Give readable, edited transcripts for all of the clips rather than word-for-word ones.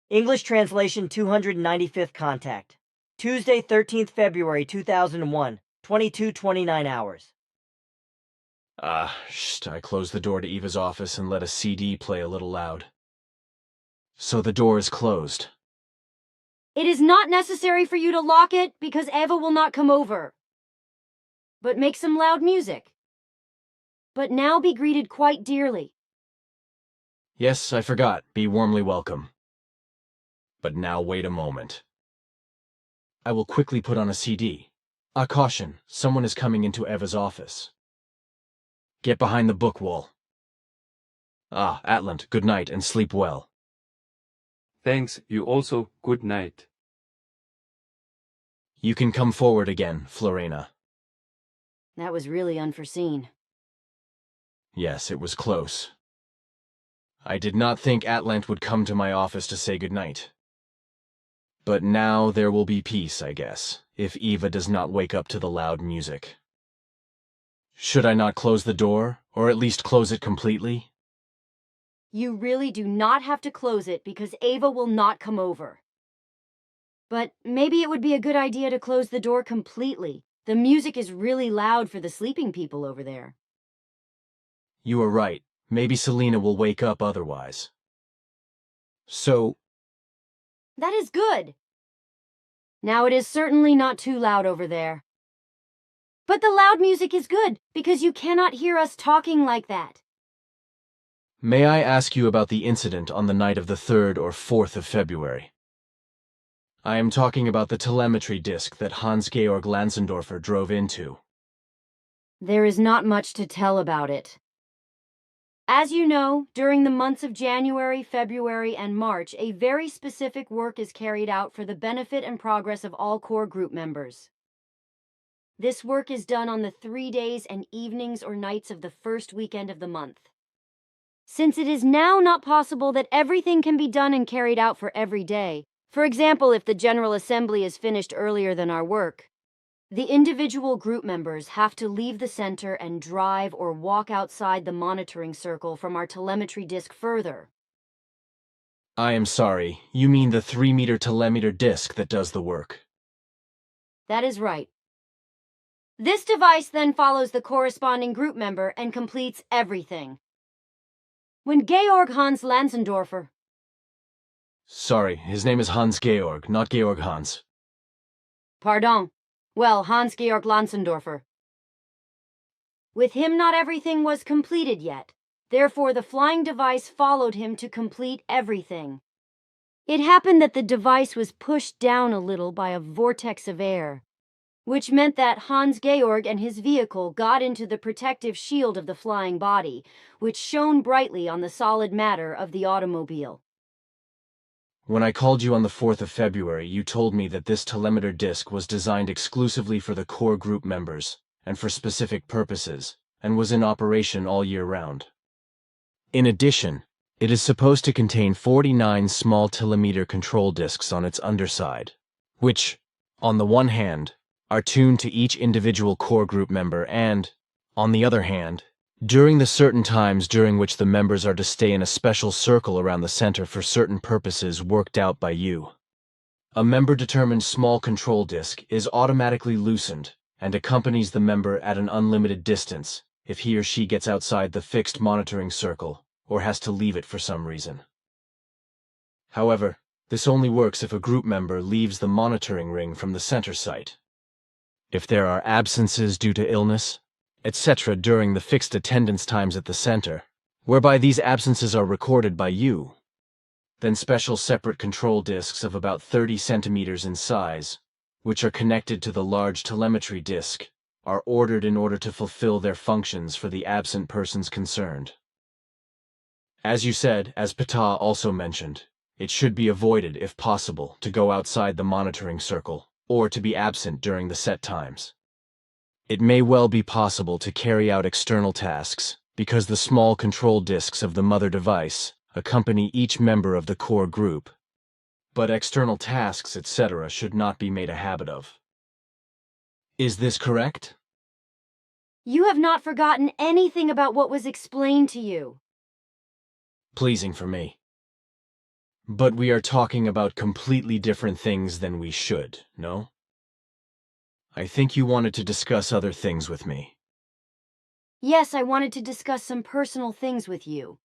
English translation 295th contact. Tuesday, 13th February 2001, 22:29 hours. I closed the door to Eva's office and let a CD play a little loud. So the door is closed. It is not necessary for you to lock it because Eva will not come over. But make some loud music. But now be greeted quite dearly. Yes, I forgot. Be warmly welcome. But now wait a moment. I will quickly put on a CD. A caution, someone is coming into Eva's office. Get behind the book wall. Atlant, good night and sleep well. Thanks, you also, good night. You can come forward again, Florena. That was really unforeseen. Yes, it was close. I did not think Atlant would come to my office to say goodnight. But now there will be peace, I guess, if Eva does not wake up to the loud music. Should I not close the door, or at least close it completely? You really do not have to close it because Eva will not come over. But maybe it would be a good idea to close the door completely. The music is really loud for the sleeping people over there. You are right. Maybe Selena will wake up otherwise. So... That is good. Now it is certainly not too loud over there. But the loud music is good because you cannot hear us talking like that. May I ask you about the incident on the night of the 3rd or 4th of February? I am talking about the telemetry disc that Hans-Georg Lanzendorfer drove into. There is not much to tell about it. As you know, during the months of January, February, and March, a very specific work is carried out for the benefit and progress of all core group members. This work is done on the 3 days and evenings or nights of the first weekend of the month. Since it is now not possible that everything can be done and carried out for every day, for example, if the General Assembly is finished earlier than our work, the individual group members have to leave the center and drive or walk outside the monitoring circle from our telemetry disc further. I am sorry, you mean the 3-meter telemeter disc that does the work. That is right. This device then follows the corresponding group member and completes everything. When Georg Hans Lanzendorfer... Sorry, his name is Hans-Georg, not Georg Hans. Pardon. Well, Hans-Georg Lanzendorfer. With him not everything was completed yet. Therefore the flying device followed him to complete everything. It happened that the device was pushed down a little by a vortex of air, which meant that Hans-Georg and his vehicle got into the protective shield of the flying body, which shone brightly on the solid matter of the automobile. When I called you on the 4th of February, you told me that this telemeter disc was designed exclusively for the core group members and for specific purposes, and was in operation all year round. In addition, it is supposed to contain 49 small telemeter control discs on its underside, which, on the one hand, are tuned to each individual core group member and, on the other hand, during the certain times during which the members are to stay in a special circle around the center for certain purposes worked out by you. A member-determined small control disc is automatically loosened and accompanies the member at an unlimited distance if he or she gets outside the fixed monitoring circle or has to leave it for some reason. However, this only works if a group member leaves the monitoring ring from the center site. If there are absences due to illness, etc. during the fixed attendance times at the center, whereby these absences are recorded by you, then special separate control discs of about 30 centimeters in size, which are connected to the large telemetry disc, are ordered in order to fulfill their functions for the absent persons concerned. As you said, as Ptah also mentioned, it should be avoided, if possible, to go outside the monitoring circle, or to be absent during the set times. It may well be possible to carry out external tasks, because the small control discs of the mother device accompany each member of the core group, but external tasks, etc. should not be made a habit of. Is this correct? You have not forgotten anything about what was explained to you. Pleasing for me. But we are talking about completely different things than we should, no? I think you wanted to discuss other things with me. Yes, I wanted to discuss some personal things with you.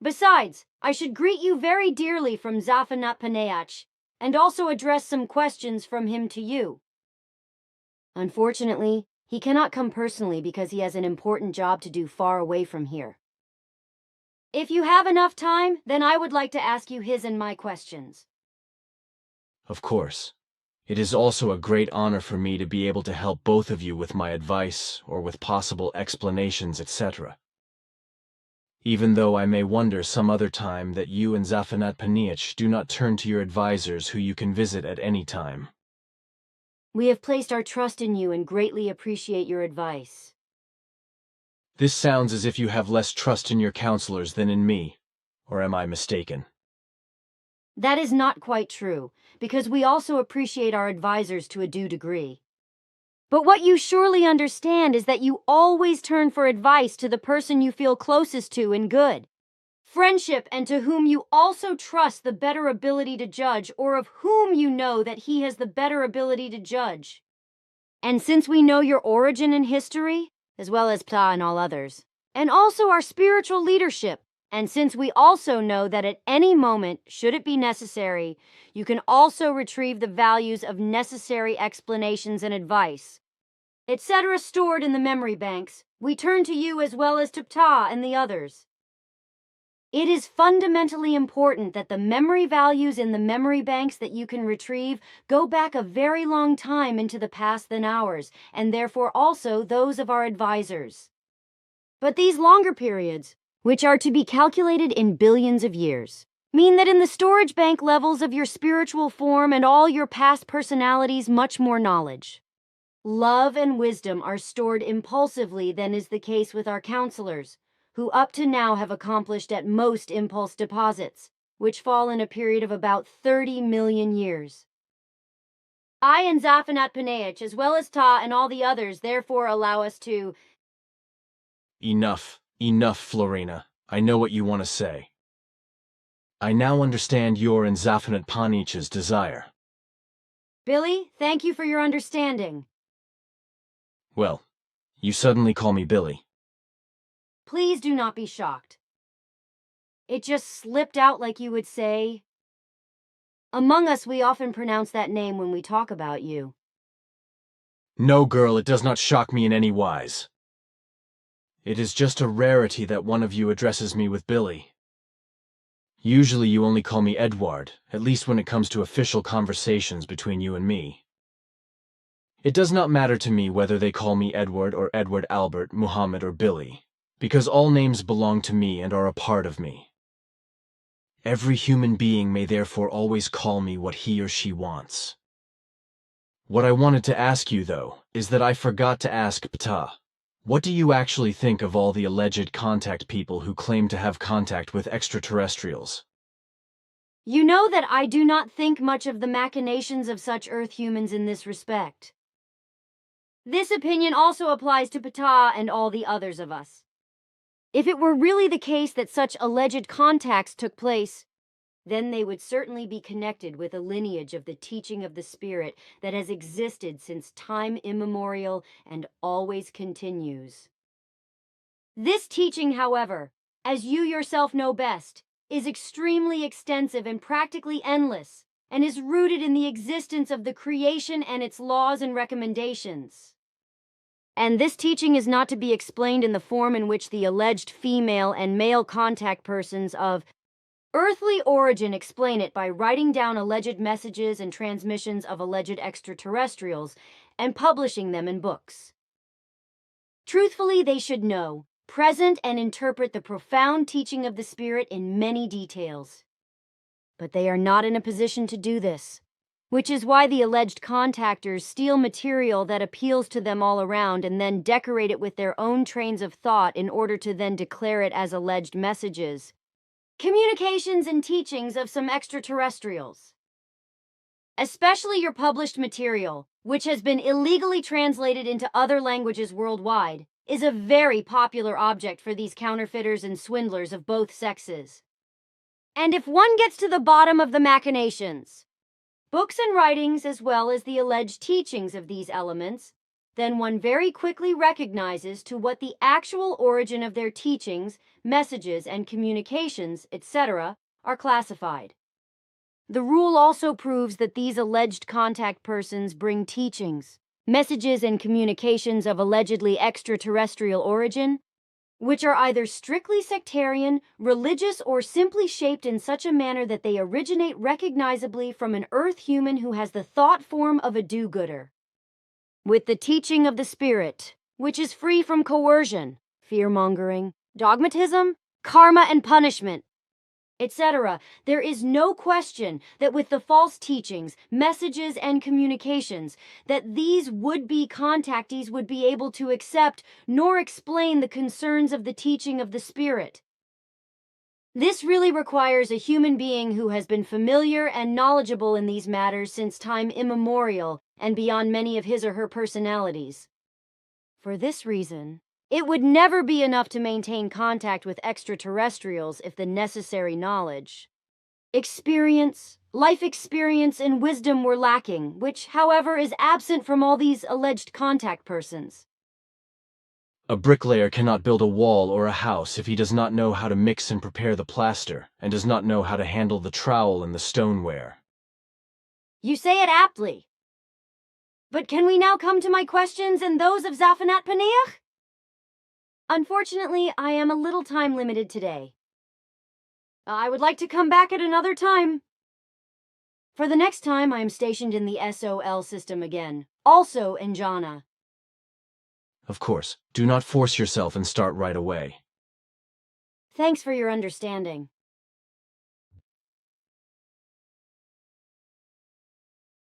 Besides, I should greet you very dearly from Zaphanat Paneach, and also address some questions from him to you. Unfortunately, he cannot come personally because he has an important job to do far away from here. If you have enough time, then I would like to ask you his and my questions. Of course. It is also a great honor for me to be able to help both of you with my advice or with possible explanations, etc. Even though I may wonder some other time that you and Zaphanat Paneach do not turn to your advisors who you can visit at any time. We have placed our trust in you and greatly appreciate your advice. This sounds as if you have less trust in your counselors than in me, or am I mistaken? That is not quite true, because we also appreciate our advisors to a due degree. But what you surely understand is that you always turn for advice to the person you feel closest to in good friendship and to whom you also trust the better ability to judge, or of whom you know that he has the better ability to judge. And since we know your origin and history, as well as Ptah and all others, and also our spiritual leadership, and since we also know that at any moment, should it be necessary, you can also retrieve the values of necessary explanations and advice, etc. stored in the memory banks, we turn to you as well as to Ptah and the others. It is fundamentally important that the memory values in the memory banks that you can retrieve go back a very long time into the past than ours, and therefore also those of our advisors. But these longer periods, which are to be calculated in billions of years, mean that in the storage bank levels of your spiritual form and all your past personalities much more knowledge, love and wisdom are stored impulsively than is the case with our counselors, who up to now have accomplished at most impulse deposits, which fall in a period of about 30 million years. I and Zaphanat Paneach, as well as Ta and all the others, therefore allow us to... Enough, Florina. I know what you want to say. I now understand your and Zaphanat Paneach's desire. Billy, thank you for your understanding. Well, you suddenly call me Billy. Please do not be shocked. It just slipped out like you would say. Among us, we often pronounce that name when we talk about you. No, girl, it does not shock me in any wise. It is just a rarity that one of you addresses me with Billy. Usually you only call me Edward, at least when it comes to official conversations between you and me. It does not matter to me whether they call me Edward or Edward Albert, Muhammad or Billy, because all names belong to me and are a part of me. Every human being may therefore always call me what he or she wants. What I wanted to ask you, though, is that I forgot to ask Ptah. What do you actually think of all the alleged contact people who claim to have contact with extraterrestrials? You know that I do not think much of the machinations of such Earth humans in this respect. This opinion also applies to Ptah and all the others of us. If it were really the case that such alleged contacts took place, then they would certainly be connected with a lineage of the teaching of the Spirit that has existed since time immemorial and always continues. This teaching, however, as you yourself know best, is extremely extensive and practically endless, and is rooted in the existence of the creation and its laws and recommendations. And this teaching is not to be explained in the form in which the alleged female and male contact persons of earthly origin explain it by writing down alleged messages and transmissions of alleged extraterrestrials and publishing them in books. Truthfully, they should know, present, and interpret the profound teaching of the Spirit in many details. But they are not in a position to do this, which is why the alleged contactors steal material that appeals to them all around and then decorate it with their own trains of thought in order to then declare it as alleged messages, communications, and teachings of some extraterrestrials. Especially your published material, which has been illegally translated into other languages worldwide, is a very popular object for these counterfeiters and swindlers of both sexes. And if one gets to the bottom of the machinations, books and writings as well as the alleged teachings of these elements, then one very quickly recognizes to what the actual origin of their teachings, messages, and communications, etc., are classified. The rule also proves that these alleged contact persons bring teachings, messages, and communications of allegedly extraterrestrial origin, which are either strictly sectarian, religious, or simply shaped in such a manner that they originate recognizably from an earth human who has the thought form of a do-gooder. With the teaching of the Spirit, which is free from coercion, fear-mongering, dogmatism, karma and punishment, etc., there is no question that with the false teachings, messages, and communications, that these would-be contactees would be able to accept nor explain the concerns of the teaching of the Spirit. This really requires a human being who has been familiar and knowledgeable in these matters since time immemorial and beyond many of his or her personalities. For this reason, it would never be enough to maintain contact with extraterrestrials if the necessary knowledge, experience, life experience, and wisdom were lacking, which, however, is absent from all these alleged contact persons. A bricklayer cannot build a wall or a house if he does not know how to mix and prepare the plaster, and does not know how to handle the trowel and the stoneware. You say it aptly. But can we now come to my questions and those of Zafanat Paneach? Unfortunately, I am a little time limited today. I would like to come back at another time. For the next time, I am stationed in the SOL system again, also in Jana. Of course, do not force yourself and start right away. Thanks for your understanding.